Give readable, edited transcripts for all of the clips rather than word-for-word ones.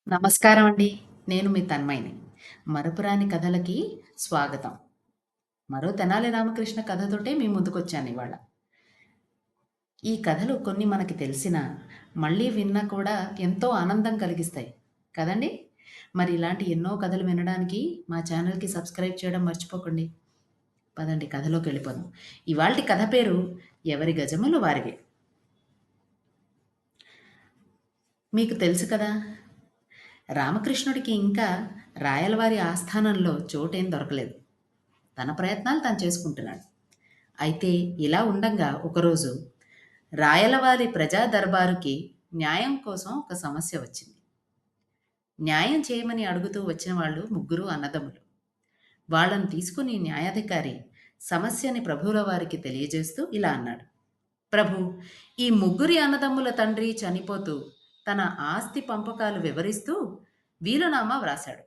నమస్కారం అండి. నేను మీ తన్మయిని. మరపురాని కథలకి స్వాగతం. మరో తెనాలి రామకృష్ణ కథతోటే మీ ముందుకొచ్చానివాళ. ఈ కథలు కొన్ని మనకి తెలిసినా, మళ్ళీ విన్నా కూడా ఎంతో ఆనందం కలిగిస్తాయి. కదండీ! మరి ఇలాంటి ఎన్నో కథలు వినడానికి మా ఛానల్‌కి సబ్స్క్రైబ్ చేయడం మర్చిపోకండి. పదండి కథలోకెళ్ళిపోదాం. ఇవాల్టి కథ పేరు 'ఎవరి గజములు వారివే'. మీకు తెలుసు కదా! రామకృష్ణుడికి ఇంకా రాయలవారి ఆస్థానంలో చోటేం దొరకలేదు. తన ప్రయత్నాలు తను చేసుకుంటున్నాడు. అయితే ఇలా ఉండంగా ఒకరోజు రాయలవారి ప్రజా దర్బారుకి న్యాయం కోసం ఒక సమస్య వచ్చింది. న్యాయం చేయమని అడుగుతూ వచ్చిన వాళ్ళు ముగ్గురు అన్నదమ్ములు. వాళ్ళను తీసుకుని న్యాయాధికారి సమస్యని ప్రభువుల వారికి తెలియజేస్తూ ఇలా అన్నాడు. ప్రభు, ఈ ముగ్గురి అన్నదమ్ముల తండ్రి చనిపోతూ తన ఆస్తి పంపకాలు వివరిస్తూ వీలునామా వ్రాశాడు.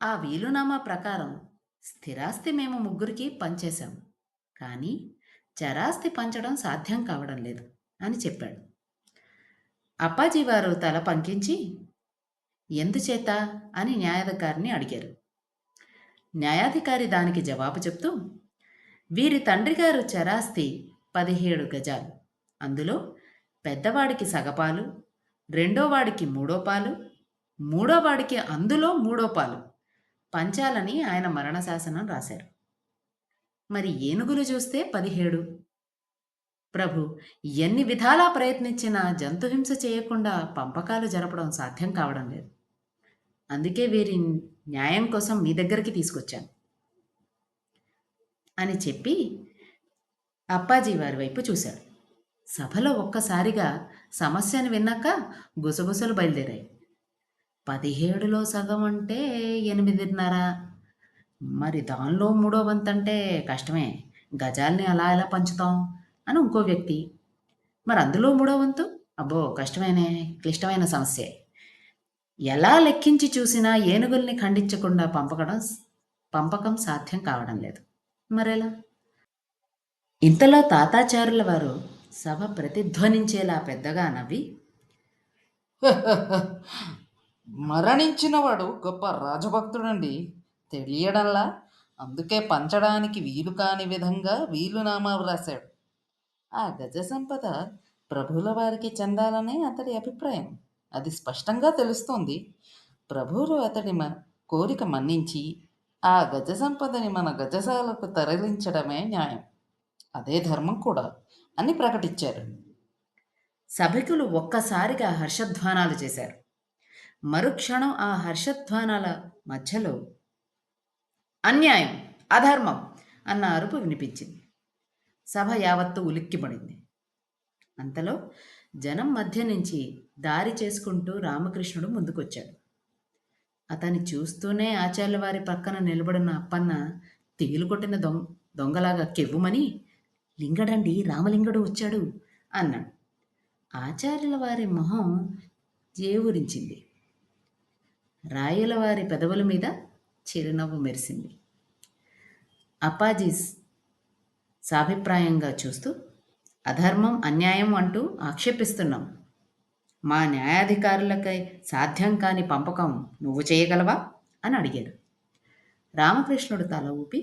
ఆ వీలునామా ప్రకారం స్థిరాస్తి మేము ముగ్గురికి పంచేశాం. కానీ చరాస్తి పంచడం సాధ్యం కావడం లేదు అని చెప్పాడు. అప్పాజీవారు తల పంకించి ఎందుచేత అని న్యాయాధికారిని అడిగారు. న్యాయాధికారి దానికి జవాబు చెప్తూ వీరి తండ్రిగారు చరాస్తి 17 గజాలు. అందులో పెద్దవాడికి సగపాలు, రెండోవాడికి మూడోపాలు, మూడోవాడికి అందులో మూడోపాలు పంచాలని ఆయన మరణశాసనం రాశారు. మరి ఏనుగులు చూస్తే 17. ప్రభు, ఎన్ని విధాలా ప్రయత్నించినా జంతుహింస చేయకుండా పంపకాలు జరపడం సాధ్యం కావడం లేదు. అందుకే వీరి న్యాయం కోసం మీ దగ్గరికి తీసుకొచ్చాను అని చెప్పి అప్పాజీ వారి వైపు చూశాడు. సభలో ఒక్కసారిగా సమస్యను విన్నాక గుసగుసలు బయలుదేరాయి. 17లో సగం అంటే 8.5. మరి దానిలో మూడో వంతంటే కష్టమే. గజాల్ని అలా ఎలా పంచుతాం అని ఇంకో వ్యక్తి. మరి అందులో మూడో వంతు? అబ్బో! కష్టమేనే, క్లిష్టమైన సమస్యే. ఎలా లెక్కించి చూసినా ఏనుగుల్ని ఖండించకుండా పంపకం సాధ్యం కావడం లేదు. మరెలా? ఇంతలో తాతాచారుల వారు సభ ప్రతిధ్వనించేలా పెద్దగా నవ్వి మరణించినవాడు గొప్ప రాజభక్తుడండి, తెలియడంలా. అందుకే పంచడానికి వీలు కాని విధంగా వీలునామా వ్రాశాడు. ఆ గజ సంపద ప్రభువుల వారికి చెందాలనే అతడి అభిప్రాయం. అది స్పష్టంగా తెలుస్తోంది. ప్రభువులు అతడి కోరిక మన్నించి ఆ గజ సంపదని మన గజశాలకు తరలించడమే న్యాయం, అదే ధర్మం కూడా అని ప్రకటించారు. సభికులు ఒక్కసారిగా హర్షధ్వానాలు చేశారు. మరుక్షణం ఆ హర్షధ్వానాల మధ్యలో అన్యాయం, అధర్మం అన్న అరుపు వినిపించింది. సభ యావత్తు ఉలిక్కిపడింది. అంతలో జనం మధ్య నుంచి దారి చేసుకుంటూ రామకృష్ణుడు ముందుకొచ్చాడు. అతన్ని చూస్తూనే ఆచార్యుల వారి పక్కన నిలబడిన అప్పన్న తిగిలు కొట్టిన దొంగలాగా కెవ్వుమని లింగడండి, రామలింగడు వచ్చాడు అన్నాడు. ఆచార్యుల వారి మొహం జేవురించింది. రాయల వారి పెదవుల మీద చిరునవ్వు మెరిసింది. అప్పాజీ సాభిప్రాయంగా చూస్తూ అధర్మం, అన్యాయం అంటూ ఆక్షేపిస్తున్నాం. మా న్యాయాధికారులకై సాధ్యం కాని పంపకం నువ్వు చేయగలవా అని అడిగాడు. రామకృష్ణుడు తల ఊపి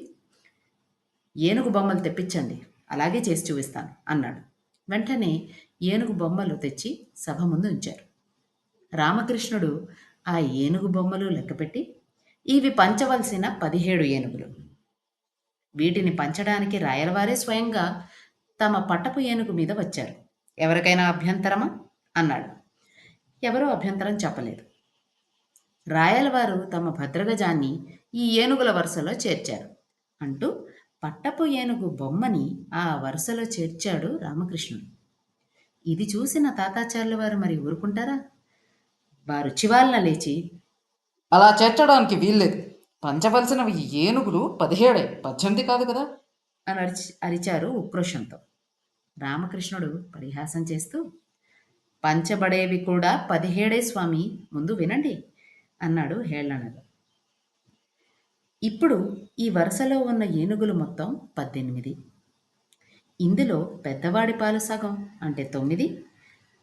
ఏనుగు బొమ్మలు తెప్పించండి, అలాగే చేసి చూపిస్తాను అన్నాడు. వెంటనే ఏనుగు బొమ్మలు తెచ్చి సభ ముందు ఉంచారు. రామకృష్ణుడు ఆ ఏనుగు బొమ్మలు లెక్కపెట్టి ఇవి పంచవలసిన 17 ఏనుగులు. వీటిని పంచడానికి రాయలవారే స్వయంగా తమ పట్టపు ఏనుగు మీద వచ్చారు. ఎవరికైనా అభ్యంతరమా అన్నాడు. ఎవరూ అభ్యంతరం చెప్పలేదు. రాయలవారు తమ భద్రగజాన్ని ఈ ఏనుగుల వరుసలో చేర్చారు అంటూ పట్టపు ఏనుగు బొమ్మని ఆ వరుసలో చేర్చాడు రామకృష్ణుడు. ఇది చూసిన తాతాచార్యుల వారు మరి ఊరుకుంటారా? వారు చివాలన లేచి అలా చేర్చడానికి వీల్లేదు. పంచవలసినవి ఏనుగులు 17, 18 కాదు కదా అని అరిచారు ఉక్రోషంతో. రామకృష్ణుడు పరిహాసం చేస్తూ పంచబడేవి కూడా 17 స్వామి, ముందు వినండి అన్నాడు హేళనగా. ఇప్పుడు ఈ వరుసలో ఉన్న ఏనుగులు మొత్తం 18. ఇందులో పెద్దవాడి పాలు సగం అంటే 9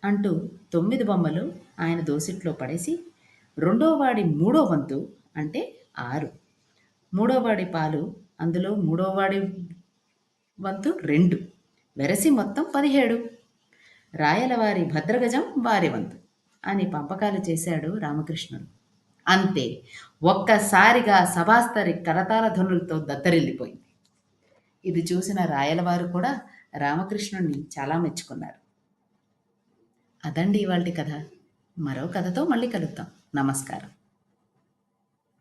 అంటూ 9 బొమ్మలు ఆయన దోసిట్లో పడేసి రెండోవాడి మూడో వంతు అంటే 6, మూడోవాడి పాలు అందులో మూడోవాడి వంతు 2, వెరసి మొత్తం 17. రాయలవారి భద్రగజం వారి వంతు అని పంపకాలు చేశాడు రామకృష్ణుడు. అంతే, ఒక్కసారిగా సభాస్తరి కరతాళ ధ్వనులతో దద్దరిల్లిపోయింది. ఇది చూసిన రాయలవారు కూడా రామకృష్ణుణ్ణి చాలా మెచ్చుకున్నారు. అదండి ఇవాల్టి కథ. మరో కథతో మళ్ళీ కలుద్దాం. నమస్కారం.